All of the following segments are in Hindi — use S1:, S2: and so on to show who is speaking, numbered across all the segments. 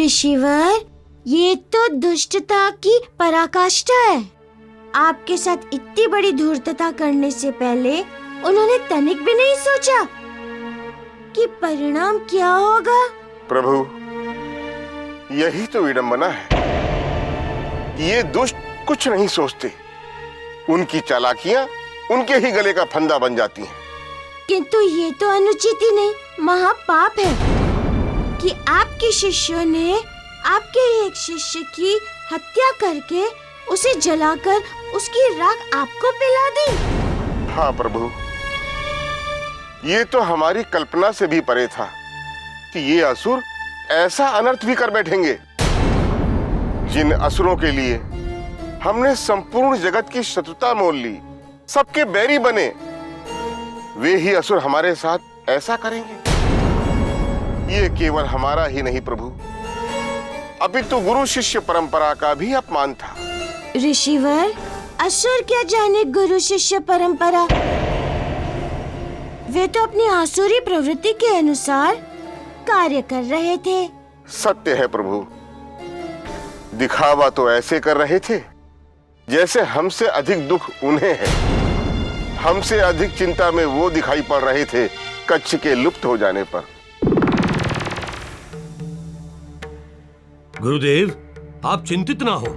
S1: ऋषिवर, ये तो दुष्टता की पराकाष्ठा है। आपके साथ इतनी बड़ी धूर्तता करने से पहले उन्होंने तनिक भी नहीं सोचा कि परिणाम क्या होगा।
S2: प्रभु, यही तो विडंबना है। ये दुष्ट कुछ नहीं सोचते, उनकी चालाकियां उनके ही गले का फंदा बन जाती हैं।
S1: किंतु ये तो अनुचित ही नहीं, महापाप है कि आपके शिष्यों ने आपके एक शिष्य की हत्या करके उसे जलाकर उसकी राख आपको पिला दी।
S2: हाँ प्रभु, ये तो हमारी कल्पना से भी परे था कि ये असुर ऐसा अनर्थ भी कर बैठेंगे। जिन असुरों के लिए हमने संपूर्ण जगत की शत्रुता मोल ली, सबके बैरी बने, वे ही असुर हमारे साथ ऐसा करेंगे। ये केवल हमारा ही नहीं प्रभु, अपितु गुरु शिष्य परंपरा का भी अपमान था।
S1: ऋषिवर, असुर क्या जाने गुरु शिष्य परंपरा। वे तो अपनी आसुरी प्रवृत्ति के अनुसार कार्य कर रहे थे।
S2: सत्य है प्रभु, दिखावा तो ऐसे कर रहे थे जैसे हमसे अधिक दुख उन्हें है। हमसे अधिक चिंता में वो दिखाई पड़ रहे थे कच्छ के लुप्त हो जाने पर।
S3: गुरुदेव, आप चिंतित ना हो,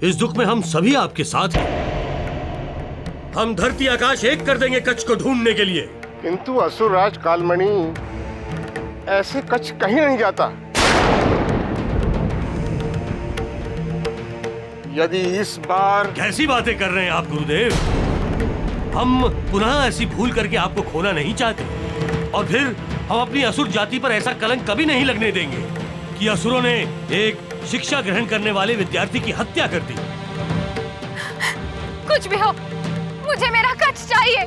S3: इस दुख में हम सभी आपके साथ हैं। हम धरती आकाश एक कर देंगे कच्छ को ढूंढने के लिए।
S2: किंतु असुरराज कालमणि, ऐसे कच्छ कहीं नहीं जाता। यदि इस बार...
S3: कैसी बातें कर रहे हैं आप गुरुदेव? हम पुनः ऐसी भूल करके आपको खोना नहीं चाहते, और फिर हम अपनी असुर जाति पर ऐसा कलंक कभी नहीं लगने देंगे कि असुरों ने एक शिक्षा ग्रहण करने वाले विद्यार्थी की हत्या कर दी।
S4: कुछ भी हो, मुझे मेरा कच्छ चाहिए।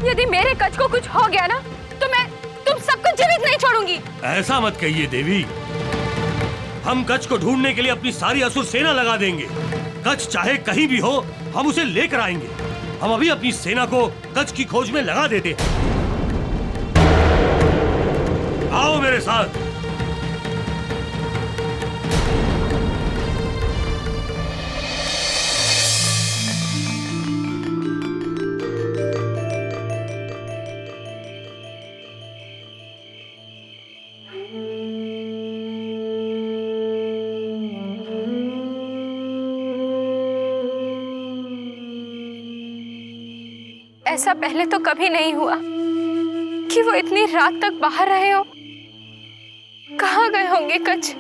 S4: यदि मेरे कच्छ को कुछ हो गया ना, तो मैं तुम सबको जीवित नहीं छोड़ूंगी।
S3: ऐसा मत कहिए देवी, हम कच्छ को ढूंढने के लिए अपनी सारी असुर सेना लगा देंगे। कच्छ चाहे कहीं भी हो, हम उसे लेकर आएंगे। हम अभी अपनी सेना को कच्छ की खोज में लगा देते हैं। आओ मेरे साथ।
S4: ऐसा पहले तो कभी नहीं हुआ कि वो इतनी रात तक बाहर रहे हो। कहाँ गए होंगे कच्छ?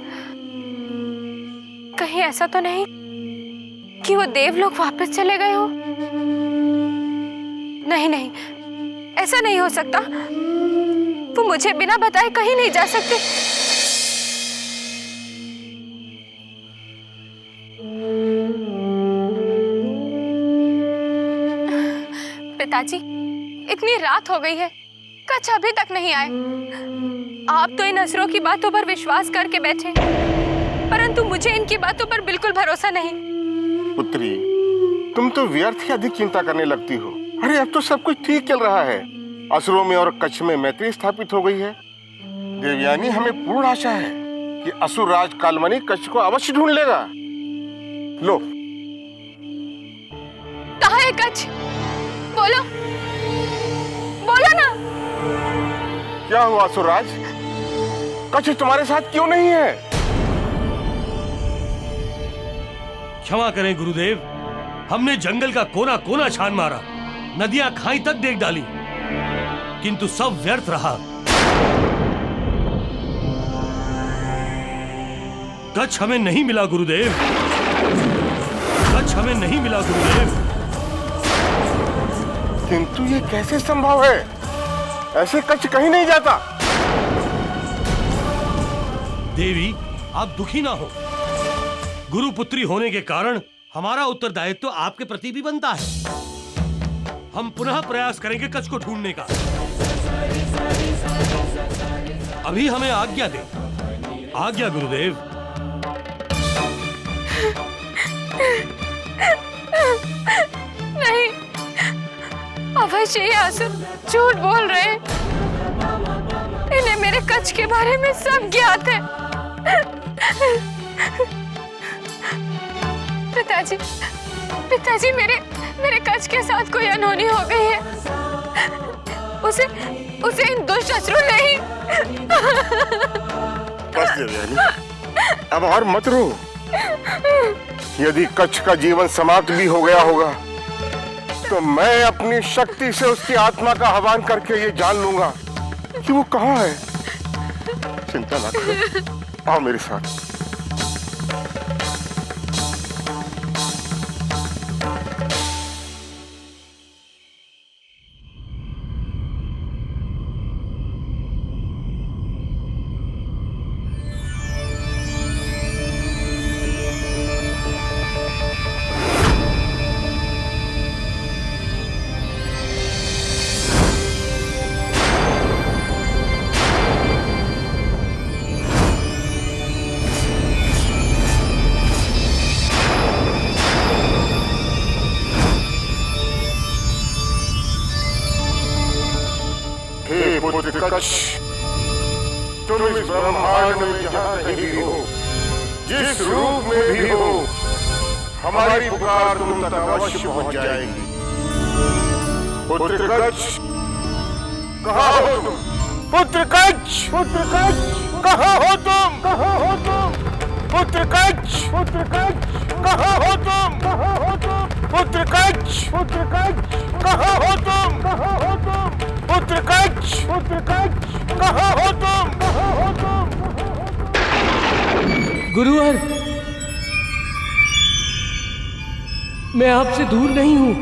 S4: कहीं ऐसा तो नहीं कि वो देवलोक वापस चले गए हो? नहीं नहीं, ऐसा नहीं हो सकता। वो मुझे बिना बताए कहीं नहीं जा सकते। पिताजी, इतनी रात हो गई है, कच्छ अभी तक नहीं आए। आप तो इन असुरों की बातों पर विश्वास करके बैठे, परंतु मुझे इनकी बातों पर बिल्कुल भरोसा नहीं।
S2: पुत्री, तुम तो व्यर्थ ही अधिक चिंता करने लगती हो। अरे अब तो सब कुछ ठीक चल रहा है। असुरों में और कच्छ में मैत्री स्थापित हो गई है। देवयानी, हमें पूर्ण आशा है कि असुर राज कालमणि कच्छ को अवश्य ढूंढ लेगा। लो।
S4: कहाँ है कच्छ? बोलो, बोलो ना।
S2: क्या हुआ असुरराज? कच्छ तुम्हारे साथ क्यों नहीं है?
S3: क्षमा करें गुरुदेव, हमने जंगल का कोना कोना छान मारा, नदियां खाई तक देख डाली, किंतु सब व्यर्थ रहा। कच्छ हमें नहीं मिला गुरुदेव, कच्छ हमें नहीं मिला गुरुदेव।
S2: किंतु ये कैसे संभव है? ऐसे कच्छ कहीं नहीं जाता।
S3: देवी, आप दुखी ना हो। गुरु पुत्री होने के कारण हमारा उत्तरदायित्व तो आपके प्रति भी बनता है। हम पुनः प्रयास करेंगे कच्छ को ढूंढने का। अभी हमें आज्ञा दे। आज्ञा गुरुदेव।
S4: नहीं, अवश्य ये असुर झूठ बोल रहे हैं। इन्हें मेरे कच के बारे में सब ज्ञात है। पिताजी, पिताजी मेरे कच के साथ कोई अनहोनी हो गई है। उसे इन दुष्ट असुरों ने ही।
S2: बस देवयानी, अब और मत रो। यदि कच्छ का जीवन समाप्त भी हो गया होगा तो मैं अपनी शक्ति से उसकी आत्मा का आह्वान करके ये जान लूंगा कि वो कहाँ है। चिंता ना करो, आओ मेरे साथ। पुत्र कच्छ, तुम इस ब्रह्मांड में जहाँ कहीं भी हो, जिस रूप में भी हो, हमारी पुकार तुम तक अवश्य पहुंच जाएगी। पुत्र कच्छ, कहाँ हो तुम? पुत्र कच्छ, पुत्र कच्छ, कहाँ हो तुम? कहाँ हो तुम? पुत्र कच्छ, पुत्र कच्छ, कहाँ हो तुम? कहाँ हो तुम? पुत्र कच्छ, पुत्र कच्छ, कहाँ हो तुम? कहाँ हो तुम? पुत्र कच्छ, पुत्र कच्छ, कहाँ हो तुम? कहाँ हो तुम?
S5: गुरुवर, मैं आपसे दूर नहीं हूं,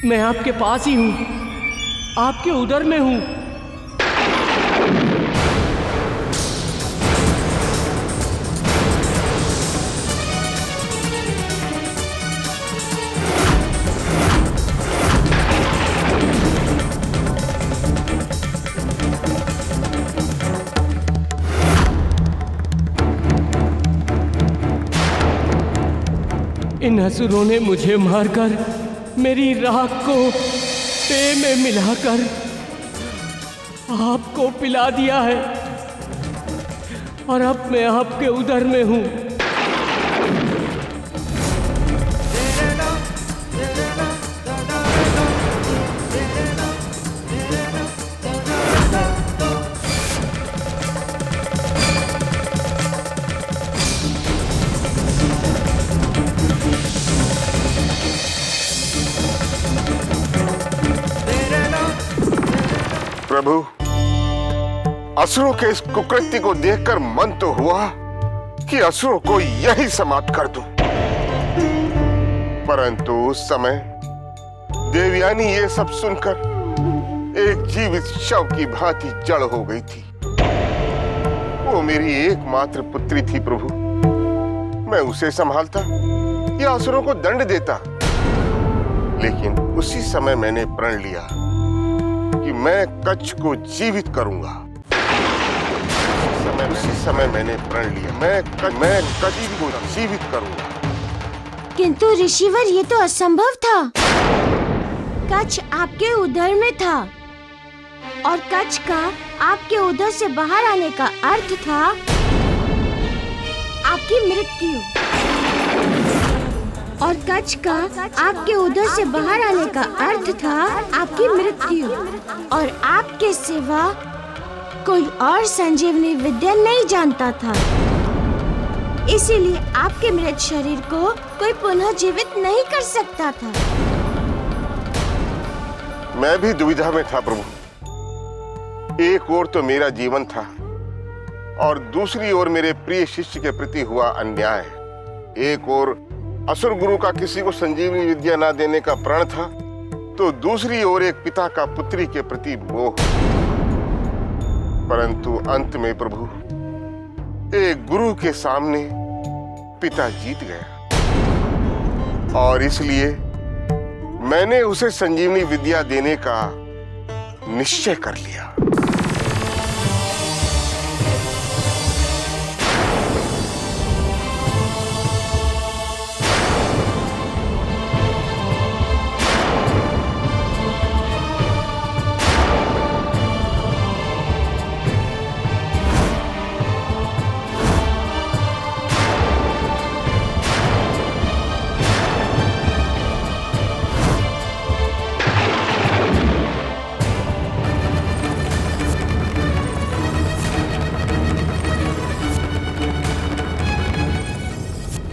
S5: मैं आपके पास ही हूं, आपके उदर में हूं। इन असुरों ने मुझे मारकर मेरी राख को पेय में मिलाकर आपको पिला दिया है और अब मैं आपके उदर में हूं।
S2: प्रभु, असुरों के इस कुकृत्य को देखकर मन तो हुआ कि असुरों को यही समाप्त कर दूं, परंतु उस समय देवयानी ये सब सुनकर एक जीवित शव की भांति जड़ हो गई थी। वो मेरी एकमात्र पुत्री थी प्रभु। मैं उसे संभालता या असुरों को दंड देता, लेकिन उसी समय मैंने प्रण लिया कि मैं कच्छ को जीवित करूंगा। उसी समय मैंने प्रण लिया मैं कच्छ को जीवित करूंगा।
S1: किंतु ऋषिवर, ये तो असंभव था। कच्छ आपके उदर में था और कच्छ का आपके उदर से बाहर आने का अर्थ था आपकी मृत्यु, और कच्छ का आपके उदर से बाहर आने का अर्थ था आपकी मृत्यु, और आपके सिवा कोई और संजीवनी विद्या नहीं जानता था। इसीलिए आपके मृत शरीर को कोई पुनः जीवित नहीं कर सकता था।
S2: मैं भी दुविधा में था प्रभु। एक ओर तो मेरा जीवन था और दूसरी ओर मेरे प्रिय शिष्य के प्रति हुआ अन्याय। एक ओर असुर गुरु का किसी को संजीवनी विद्या न देने का प्रण था, तो दूसरी ओर एक पिता का पुत्री के प्रति मोह। परंतु अंत में प्रभु, एक गुरु के सामने पिता जीत गया और इसलिए मैंने उसे संजीवनी विद्या देने का निश्चय कर लिया।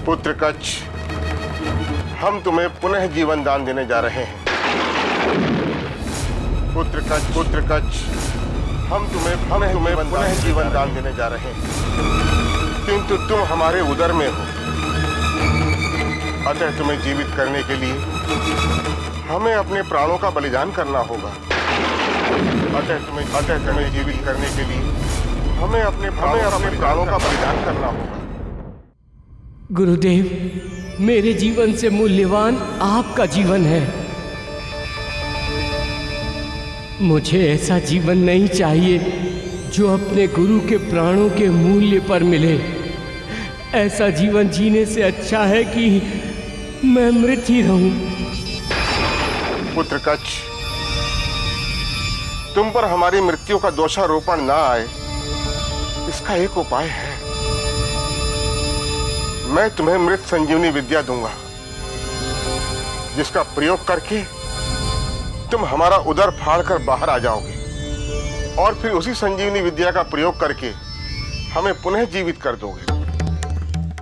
S2: पुत्र कच्छ, हम तुम्हें पुनः जीवन दान देने जा रहे हैं। पुत्र कच्छ, हम तुम्हें पुनः जीवन दान देने जा रहे हैं, किंतु तुम हमारे उदर में हो, अतः तुम्हें जीवित करने के लिए हमें अपने प्राणों का बलिदान करना होगा। अतः तुम्हें जीवित करने के लिए हमें अपने प्राणों का बलिदान करना होगा।
S5: गुरुदेव, मेरे जीवन से मूल्यवान आपका जीवन है। मुझे ऐसा जीवन नहीं चाहिए जो अपने गुरु के प्राणों के मूल्य पर मिले। ऐसा जीवन जीने से अच्छा है कि मैं मृत ही रहूं।
S2: पुत्र कच्छ, तुम पर हमारी मृत्यु का दोषारोपण ना आए, इसका एक उपाय है। मैं तुम्हें मृत संजीवनी विद्या दूंगा, जिसका प्रयोग करके तुम हमारा उदर फाड़कर बाहर आ जाओगे और फिर उसी संजीवनी विद्या का प्रयोग करके हमें पुनः जीवित कर दोगे।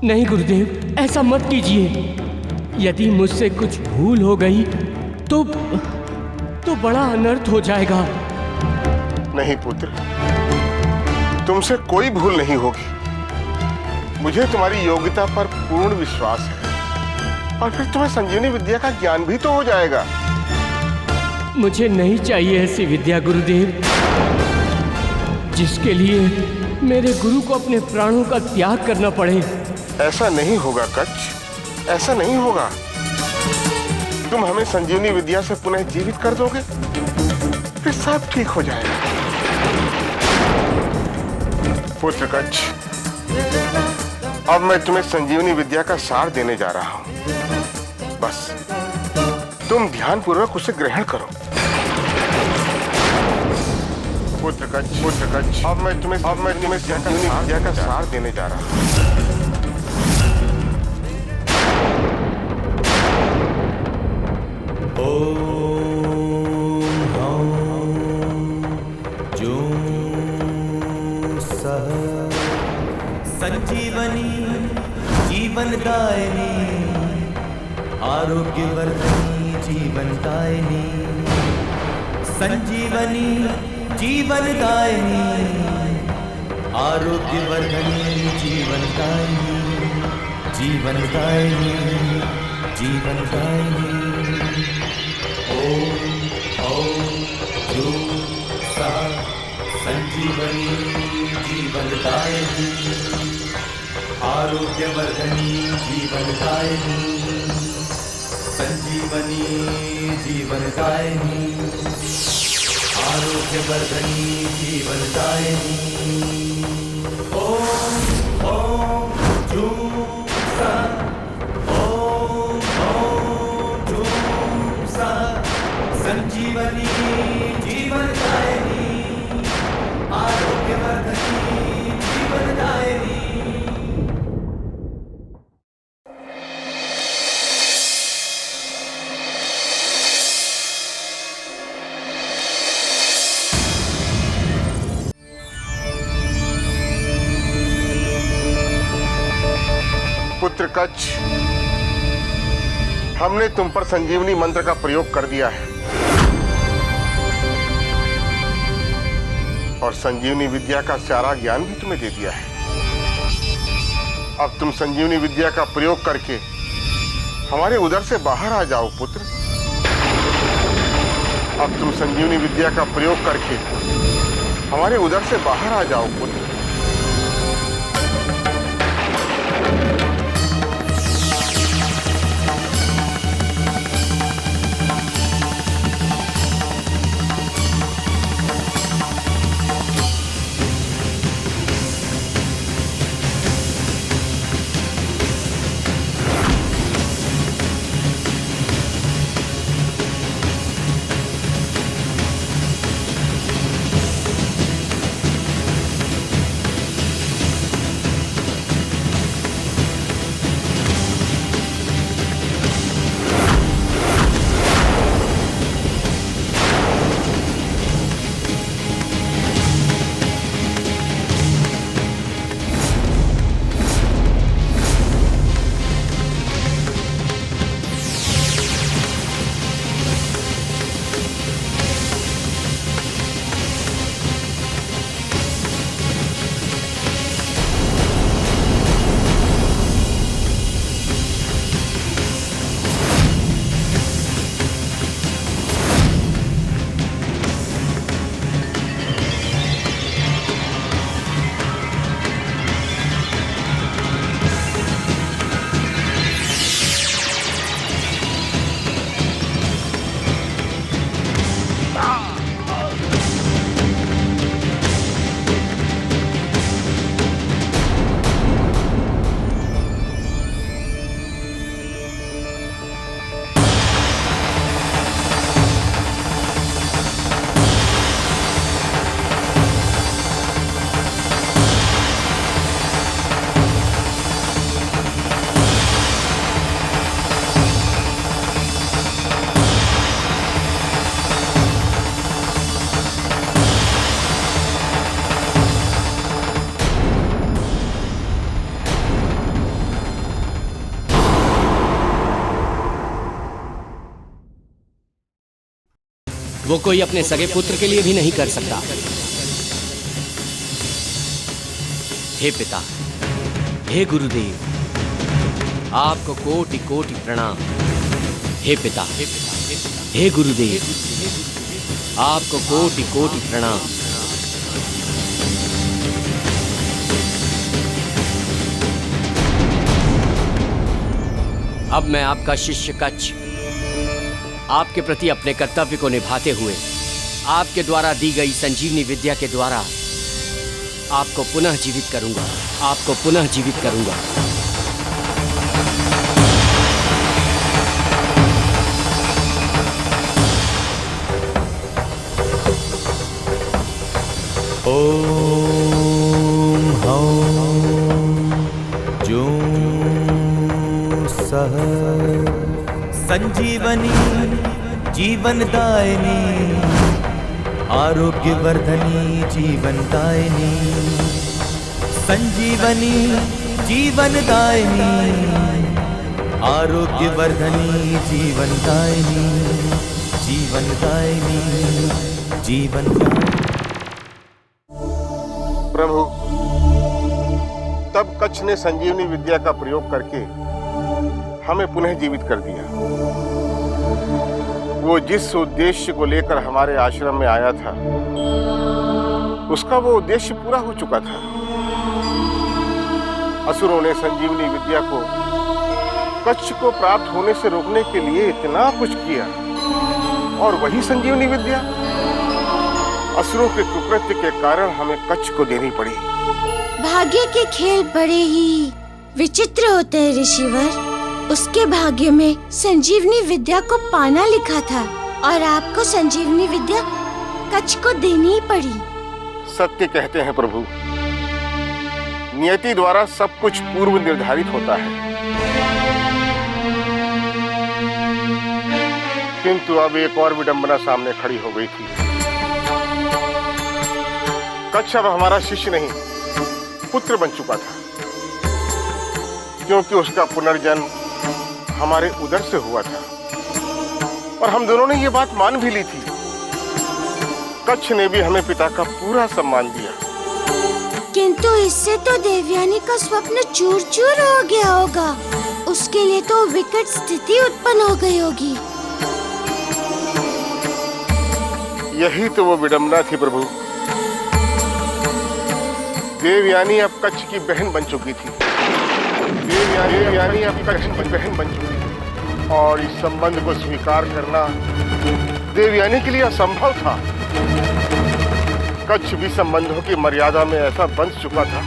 S5: नहीं गुरुदेव, ऐसा मत कीजिए। यदि मुझसे कुछ भूल हो गई तो बड़ा अनर्थ हो जाएगा।
S2: नहीं पुत्र, तुमसे कोई भूल नहीं होगी। मुझे तुम्हारी योग्यता पर पूर्ण विश्वास है और फिर तुम्हें संजीवनी विद्या का ज्ञान भी तो हो जाएगा।
S5: मुझे नहीं चाहिए ऐसी विद्या गुरुदेव, जिसके लिए मेरे गुरु को अपने प्राणों का त्याग करना पड़े।
S2: ऐसा नहीं होगा कच्छ, ऐसा नहीं होगा। तुम हमें संजीवनी विद्या से पुनः जीवित कर दोगे, फिर सब ठीक हो जाएगा। पुत्र कच्छ, अब मैं तुम्हें संजीवनी विद्या का सार देने जा रहा हूं। बस तुम ध्यानपूर्वक उसे ग्रहण करो। पुत्र कच्छ, अब मैं तुम्हें संजीवनी विद्या का सार देने जा रहा हूं।
S6: संजीवनी जीवनदायिनी, आरोग्यवर्धनी जीवनदायिनी। संजीवनी जीवनदायिनी, आरोग्यवर्धनी जीवनदायिनी, जीवनदायिनी जीवनदायिनी। ओम ओम ह्रूं सः संजीवनी जीवनदायिनी, आरोग्यवर्धनी जीवनदायिनी। संजीवनी जीवनदायिनी, आरोग्यवर्धनी जीवनदायिनी। ओम ओम ह्रूं सः, ओम ओम ह्रूं सः संजीवनी जीवनदायिनी, आरोग्यवर्धनी जीवनदायिनी।
S2: पुत्र कच्छ, हमने तुम पर संजीवनी मंत्र का प्रयोग कर दिया है और संजीवनी विद्या का सारा ज्ञान भी तुम्हें दे दिया है। अब तुम संजीवनी विद्या का प्रयोग करके हमारे उदर से बाहर आ जाओ पुत्र। अब तुम संजीवनी विद्या का प्रयोग करके हमारे उदर से बाहर आ जाओ पुत्र।
S5: वो कोई अपने सगे पुत्र के लिए भी नहीं कर सकता। हे पिता, हे गुरुदेव, आपको कोटि कोटि प्रणाम। हे पिता, हे गुरुदेव, आपको कोटि कोटि प्रणाम। अब मैं आपका शिष्य कच्छ आपके प्रति अपने कर्तव्य को निभाते हुए आपके द्वारा दी गई संजीवनी विद्या के द्वारा आपको पुनः जीवित करूंगा, आपको पुनः जीवित करूंगा।
S6: ॐ हौं जूं सः संजीवनी जीवनदायिनी आरोग्यवर्धनी जीवनदायिनी संजीवनी जीवनदायिनी आरोग्यवर्धनी जीवनदायिनी जीवनदायिनी जीवनदायिनी।
S2: प्रभु, तब कच्छ ने संजीवनी विद्या का प्रयोग करके हमें पुनः जीवित कर दिया। वो जिस उद्देश्य को लेकर हमारे आश्रम में आया था, उसका वो उद्देश्य पूरा हो चुका था। असुरों ने संजीवनी विद्या को कच्छ को प्राप्त होने से रोकने के लिए इतना कुछ किया, और वही संजीवनी विद्या असुरों के कुकृत्य के कारण हमें कच्छ को देनी पड़ी।
S1: भाग्य के खेल बड़े ही विचित्र होते हैं ऋषिवर। उसके भाग्य में संजीवनी विद्या को पाना लिखा था, और आपको संजीवनी विद्या कच्छ को देनी ही पड़ी।
S2: सत्य कहते हैं प्रभु, नियति द्वारा सब कुछ पूर्व निर्धारित होता है। किंतु अब एक और विडंबना सामने खड़ी हो गई थी। कच्छ अब हमारा शिष्य नहीं, पुत्र बन चुका था, क्योंकि उसका पुनर्जन्म हमारे उदर से हुआ था, और हम दोनों ने ये बात मान भी ली थी। कच्छ ने भी हमें पिता का पूरा सम्मान दिया।
S1: किंतु इससे तो देवयानी का स्वप्न चूर चूर हो गया होगा। उसके लिए तो विकट स्थिति उत्पन्न हो गई होगी।
S2: यही तो वो विडंबना थी प्रभु। देवयानी अब कच्छ की बहन बन चुकी थी। देवयानी अब कच्छ की बहन बन चुकी थी, और इस संबंध को स्वीकार करना देवयानी के लिए असंभव था। कच्छ भी संबंधों की मर्यादा में ऐसा बंध चुका था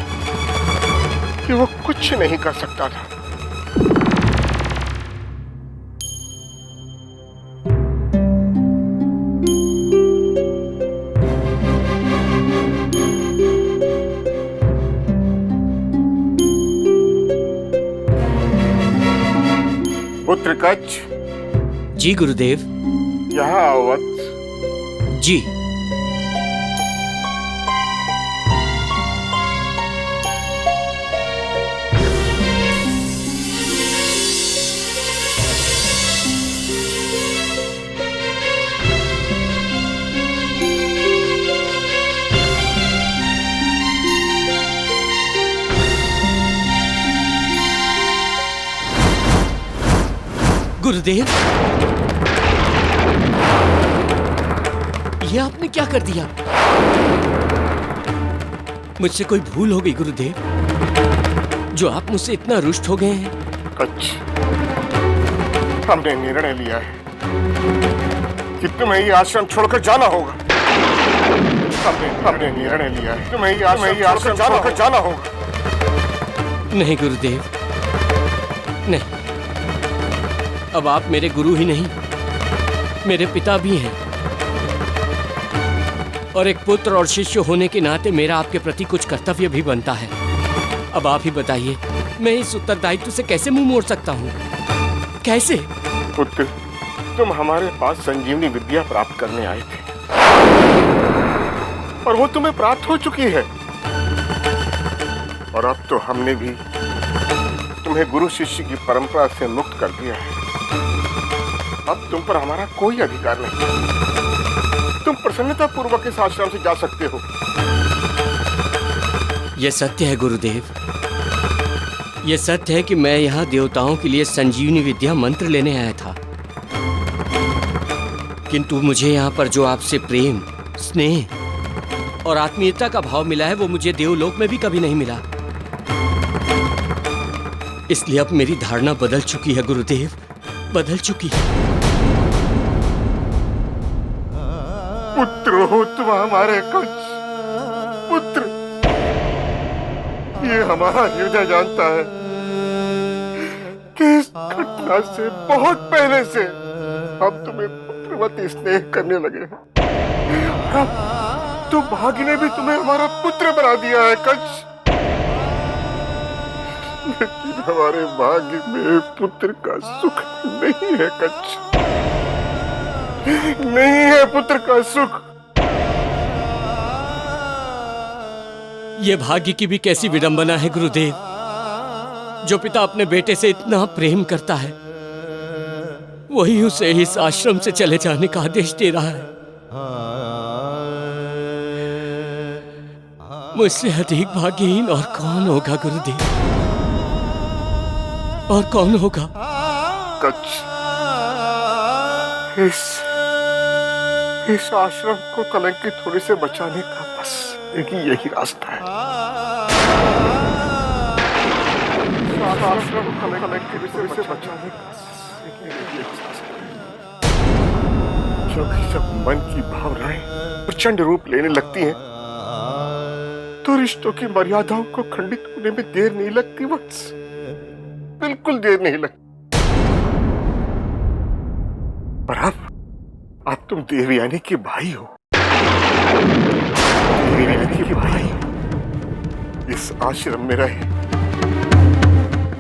S2: कि वो कुछ नहीं कर सकता था। पुत्र कच्छ।
S5: जी गुरुदेव।
S2: यहाँ आओ वत्स।
S5: जी। गुरुदेव, ये आपने क्या कर दिया? मुझसे कोई भूल हो गई गुरुदेव, जो आप मुझसे इतना रुष्ट हो गए हैं?
S2: कच्छ, हमने निर्णय लिया है कि तुम्हें ये आश्रम छोड़कर जाना होगा। हमने निर्णय लिया है तुम्हें ये आश्रम छोड़कर जाना होगा।
S5: नहीं गुरुदेव, नहीं। अब आप मेरे गुरु ही नहीं, मेरे पिता भी हैं, और एक पुत्र और शिष्य होने के नाते मेरा आपके प्रति कुछ कर्तव्य भी बनता है। अब आप ही बताइए, मैं इस उत्तरदायित्व से कैसे मुंह मोड़ सकता हूँ? कैसे?
S2: पुत्र, तुम हमारे पास संजीवनी विद्या प्राप्त करने आए थे, और वो तुम्हें प्राप्त हो चुकी है, और अब तो हमने भी तुम्हें गुरु शिष्य की परंपरा से मुक्त कर दिया है। अब तुम पर हमारा कोई अधिकार नहीं। तुम प्रसन्नता पूर्वक इस आश्रम से जा सकते हो।
S5: यह सत्य है गुरुदेव, यह सत्य है कि मैं यहाँ देवताओं के लिए संजीवनी विद्या मंत्र लेने आया था, किंतु मुझे यहाँ पर जो आपसे प्रेम, स्नेह और आत्मीयता का भाव मिला है वो मुझे देवलोक में भी कभी नहीं मिला। इसलिए अब मेरी धारणा बदल चुकी है गुरुदेव, बदल चुकी है।
S2: पुत्र हो तुम हमारे कंस, पुत्र। ये हमारा हृदय जानता है कि इस घटना से बहुत पहले से हम तुम्हें पुत्रवती स्नेह करने लगे हैं। तो भाग्य ने भी तुम्हें हमारा पुत्र बना दिया है कंस। लेकिन हमारे भाग्य में पुत्र का सुख नहीं है कंस, नहीं है पुत्र का सुख।
S5: ये भाग्य की भी कैसी विडंबना है गुरुदेव, जो पिता अपने बेटे से इतना प्रेम करता है वही उसे इस आश्रम से चले जाने का आदेश दे रहा है। मुझसे अधिक भाग्यहीन और कौन होगा गुरुदेव, और कौन होगा?
S2: कंस, इस आश्रम को कलंकित होने से बचाने का बस यही रास्ता है। आश्रम को कलंकित होने से बचाने का यही रास्ता है। जब मन की भावनाएं प्रचंड रूप लेने लगती हैं, तो रिश्तों की मर्यादाओं को खंडित होने में देर नहीं लगती वत्स, बिल्कुल देर नहीं लगती। पर अब तुम देवयानी के भाई हो, देवयानी के भाई इस आश्रम में रहे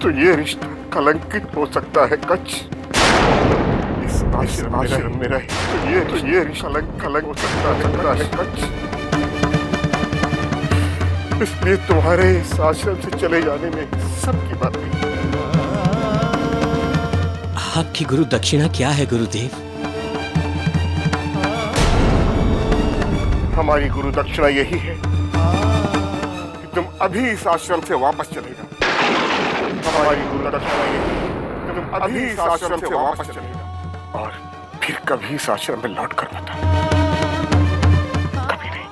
S2: तो ये रिश्ता कलंकित हो सकता है कंस। इस आश्रम में रहे तो ये रिश्ता कलंक हो सकता है कंस। इसलिए तुम्हारे इस आश्रम से चले जाने में सबकी बात नहीं।
S5: आपकी गुरु दक्षिणा क्या है गुरुदेव?
S2: हमारी गुरु दक्षिणा यही है कि तुम अभी इस आश्रम से वापस चले जाओ। हमारी गुरु दक्षिणा यही है कि तुम अभी इस आश्रम से वापस चले जाओ और फिर कभी इस आश्रम में लौट कर मत आना। कभी नहीं।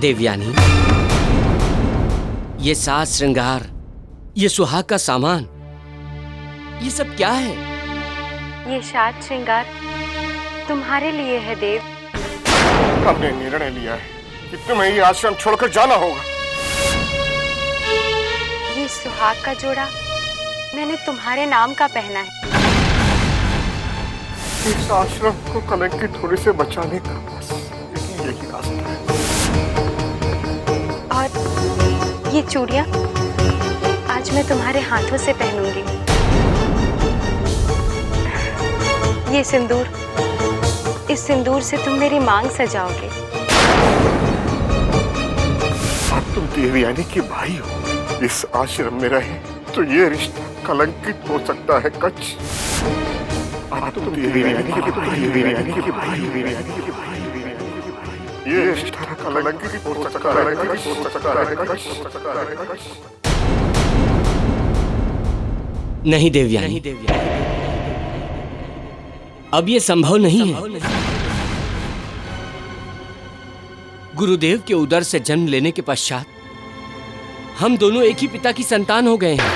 S5: देवयानी, ये साज श्रृंगार, ये सुहाग का सामान, ये सब क्या है?
S4: ये साज श्रृंगार तुम्हारे लिए है देव।
S2: हमने निर्णय लिया है कि तुम्हें ये आश्रम छोड़कर जाना होगा।
S4: ये सुहाग का जोड़ा मैंने तुम्हारे नाम का पहना है।
S2: इस आश्रम को कलंकित होने से बचाने का बस यही रास्ता है।
S4: और ये चूड़ियां आज मैं तुम्हारे हाथों से पहनूंगी। ये सिंदूर, इस सिंदूर से तुम मेरी मांग सजाओगे।
S2: अब तुम देवयानी के भाई हो, इस आश्रम में रहे तो ये रिश्ता कलंकित हो सकता है कंस। अब तुम देवयानी के भाई, देवयानी के भाई, देवयानी के भाई। ये रिश्ता कलंकित हो सकता है।
S5: नहीं देवयानी, अब ये संभव नहीं है। गुरुदेव के उदर से जन्म लेने के पश्चात हम दोनों एक ही पिता की संतान हो गए हैं।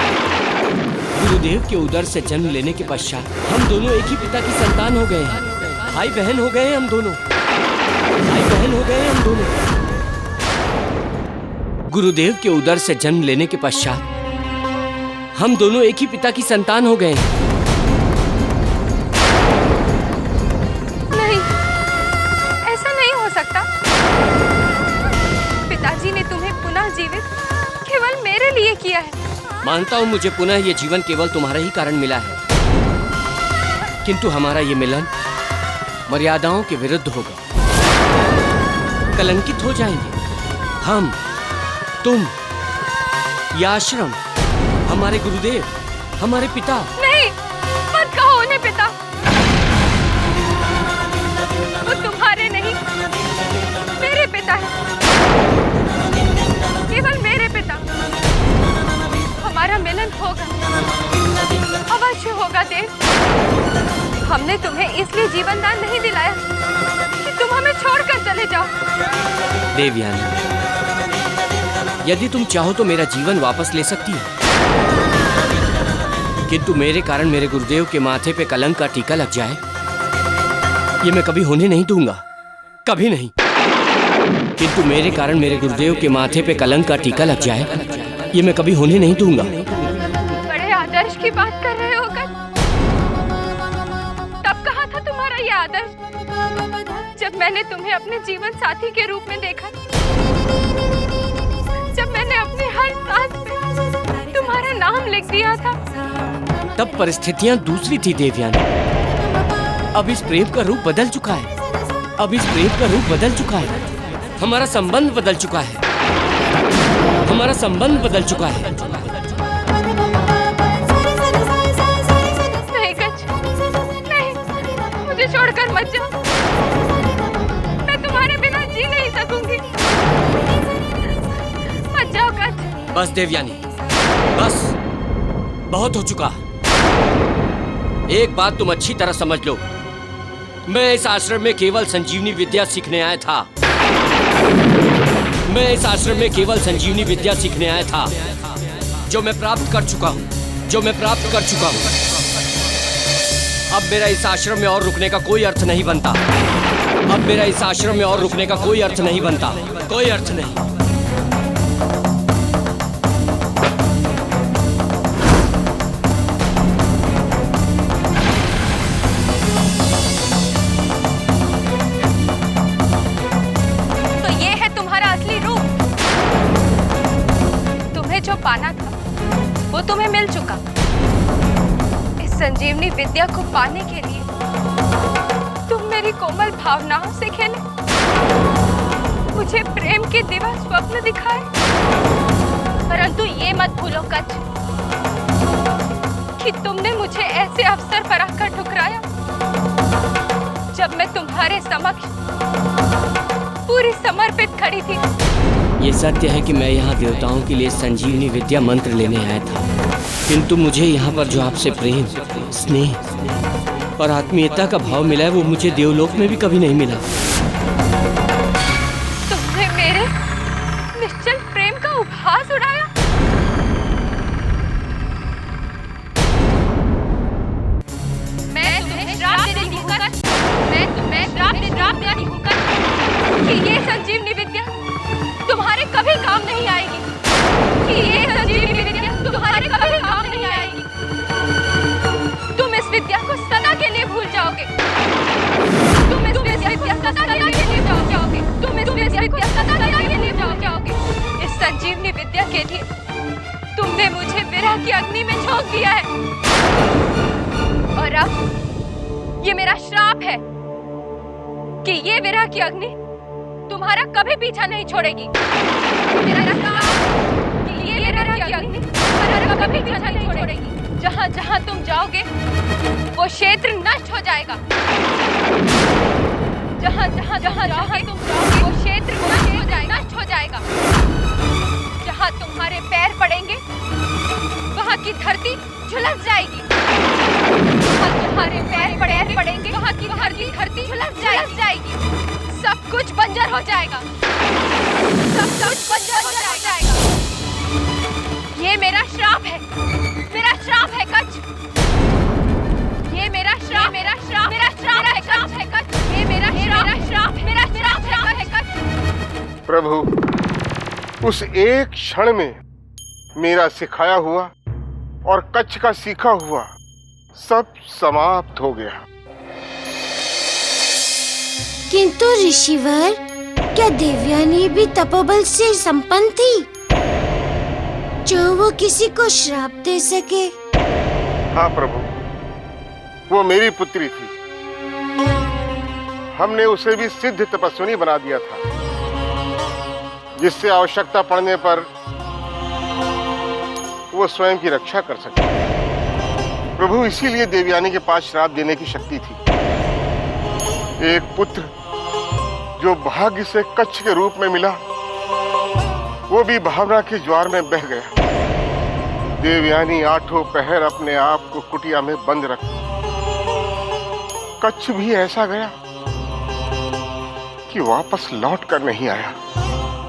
S5: गुरुदेव के उदर से जन्म लेने के पश्चात हम दोनों एक ही पिता की संतान हो गए हैं। भाई बहन हो गए हैं हम दोनों, भाई बहन हो गए हैं हम दोनों। गुरुदेव के उदर से जन्म लेने के पश्चात हम दोनों एक ही पिता की संतान हो गए हैं।
S4: नहीं, ऐसा नहीं हो सकता। पिताजी ने तुम्हें पुनः जीवित केवल मेरे लिए किया है।
S5: मानता हूं मुझे पुनः ये जीवन केवल तुम्हारे ही कारण मिला है, किंतु हमारा ये मिलन मर्यादाओं के विरुद्ध होगा। कलंकित हो जाएंगे हम, तुम, यह आश्रम, हमारे गुरुदेव, हमारे पिता।
S4: नहीं, मत कहो उन्हें पिता। वो तुम्हारे नहीं, मेरे पिता है, केवल मेरे पिता। हमारा मिलन होगा, अवश्य होगा देव। हमने तुम्हें इसलिए जीवन दान नहीं दिलाया कि तुम हमें छोड़कर चले जाओ।
S5: देवयानी, यदि तुम चाहो तो मेरा जीवन वापस ले सकती हो, किंतु मेरे कारण मेरे गुरुदेव के माथे पे कलंक का टीका लग जाए, ये मैं कभी होने नहीं दूंगा, कभी नहीं। किंतु मेरे कारण मेरे गुरुदेव के माथे पे कलंक का टीका लग जाए, ये मैं कभी होने नहीं दूंगा।
S4: बड़े आदर्श की बात कर रहे हो कर? तब कहा था तुम्हारा ये आदर्श, जब मैंने तुम्हें अपने जीवन साथी के रूप में देखा, जब मैंने अपनी हर सांस पे तुम्हारा नाम लिख दिया था।
S5: तब परिस्थितियां दूसरी थी देवयानी। अब इस प्रेम का रूप बदल चुका है, अब इस प्रेम का रूप बदल चुका है। हमारा संबंध बदल चुका है, हमारा संबंध बदल चुका है।
S4: नहीं गज, नहीं, मुझे छोड़कर मत जाओ। मैं तुम्हारे बिना जी नहीं सकूंगी। मत जाओ गज।
S5: बस देवयानी, बस, बहुत हो चुका। एक बात तुम अच्छी तरह समझ लो, मैं इस आश्रम में केवल संजीवनी विद्या सीखने आया था। मैं इस आश्रम में केवल संजीवनी विद्या सीखने आया था, जो मैं प्राप्त कर चुका हूँ, जो मैं प्राप्त कर चुका हूँ। अब मेरा इस आश्रम में और रुकने का कोई अर्थ नहीं बनता। अब मेरा इस आश्रम में और रुकने का कोई अर्थ नहीं बनता, कोई अर्थ नहीं।
S4: पाना था वो तुम्हें मिल चुका। इस संजीवनी विद्या को पाने के लिए तुम मेरी कोमल भावनाओं से खेले, मुझे प्रेम के दिवा स्वप्न दिखाए। परंतु ये मत भूलो कच कि तुमने मुझे ऐसे अवसर पर आकर ठुकराया जब मैं तुम्हारे समक्ष पूरी समर्पित खड़ी थी।
S5: ये सत्य है कि मैं यहाँ देवताओं के लिए संजीवनी विद्या मंत्र लेने आया था, किंतु मुझे यहाँ पर जो आपसे प्रेम, स्नेह और आत्मीयता का भाव मिला है, वो मुझे देवलोक में भी कभी नहीं मिला।
S4: तुमने मेरे निश्चल प्रेम का उपहास उड़ाया। मैं तुम्हें श्राप देती हूँ कर, मैं तुम्हें श्राप देती हूँ कर कि ये संजीवनी विद्या तुम्हारे कभी काम नहीं आएगी, कि ये संजीवनी विद्या तुम्हारे कभी काम नहीं आएगी। तुम इस विद्या को सदा के लिए भूल जाओगे। तुम इस विद्या को सदा के लिए भूल जाओगे। तुम इस विद्या को सदा के लिए भूल जाओगे। इस संजीवनी विद्या के लिए तुमने मुझे विरह की अग्नि में झोंक दिया है, और अब ये मेरा श्राप है कि ये विरह की अग्नि तुम्हारा कभी पीछा नहीं छोड़ेगी। मेरा श्राप कि ये विरह की अग्नि तुम्हारा कभी पीछा नहीं छोड़ेगी। जहाँ जहाँ तुम जाओगे वो क्षेत्र नष्ट हो जाएगा। जहाँ जहाँ जहाँ जहाँ तुम जाओगे वो क्षेत्र नष्ट हो जाएगा। जहाँ तुम्हारे पैर पड़ेंगे वहाँ की धरती झुलस जाएगी। जहाँ तुम्हारे पैर पड़ेंगे वहाँ की धरती झुलस जाएगी। सब कुछ बंजर हो जाएगा। सब कुछ बंजर हो जाएगा। ये मेरा श्राप है। मेरा श्राप है कच्छ। ये मेरा श्राप है कच्छ। ये मेरा श्राप है कच्छ।
S2: प्रभु, उस एक क्षण में मेरा सिखाया हुआ और कच्छ का सीखा हुआ सब समाप्त हो गया।
S1: किंतु ऋषिवर, क्या देवयानी भी तपोबल से संपन्न थी जो वो किसी को श्राप दे सके?
S2: हाँ प्रभु, वो मेरी पुत्री थी। हमने उसे भी सिद्ध तपस्विनी बना दिया था, जिससे आवश्यकता पड़ने पर वो स्वयं की रक्षा कर सके। प्रभु, इसीलिए देवयानी के पास श्राप देने की शक्ति थी। एक पुत्र जो भाग्य से कच्छ के रूप में मिला, वो भी भावना की ज्वार में बह गया। देवयानी आठों पहर अपने आप को कुटिया में बंद रखती। कच्छ भी ऐसा गया कि वापस लौट कर नहीं आया।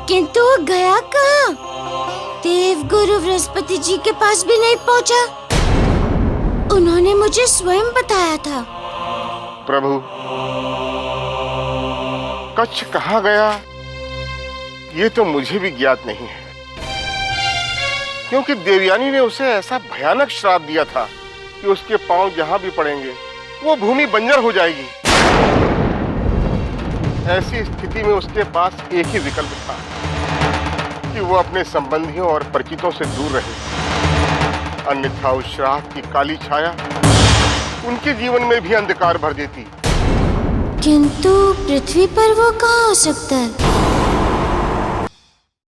S1: किंतु वो गया कहाँ? देव गुरु बृहस्पति जी के पास भी नहीं पहुंचा। उन्होंने मुझे स्वयं बताया था।
S2: प्रभु, कच्छ कहाँ गया ये तो मुझे भी ज्ञात नहीं है, क्योंकि देवयानी ने उसे ऐसा भयानक श्राप दिया था कि उसके पांव जहां भी पड़ेंगे वो भूमि बंजर हो जाएगी। ऐसी स्थिति में उसके पास एक ही विकल्प था कि वो अपने संबंधियों और परिचितों से दूर रहे, अन्यथा उस श्राप की काली छाया उनके जीवन में भी अंधकार भर देती।
S1: किंतु पृथ्वी पर वो कहाँ हो सकता है?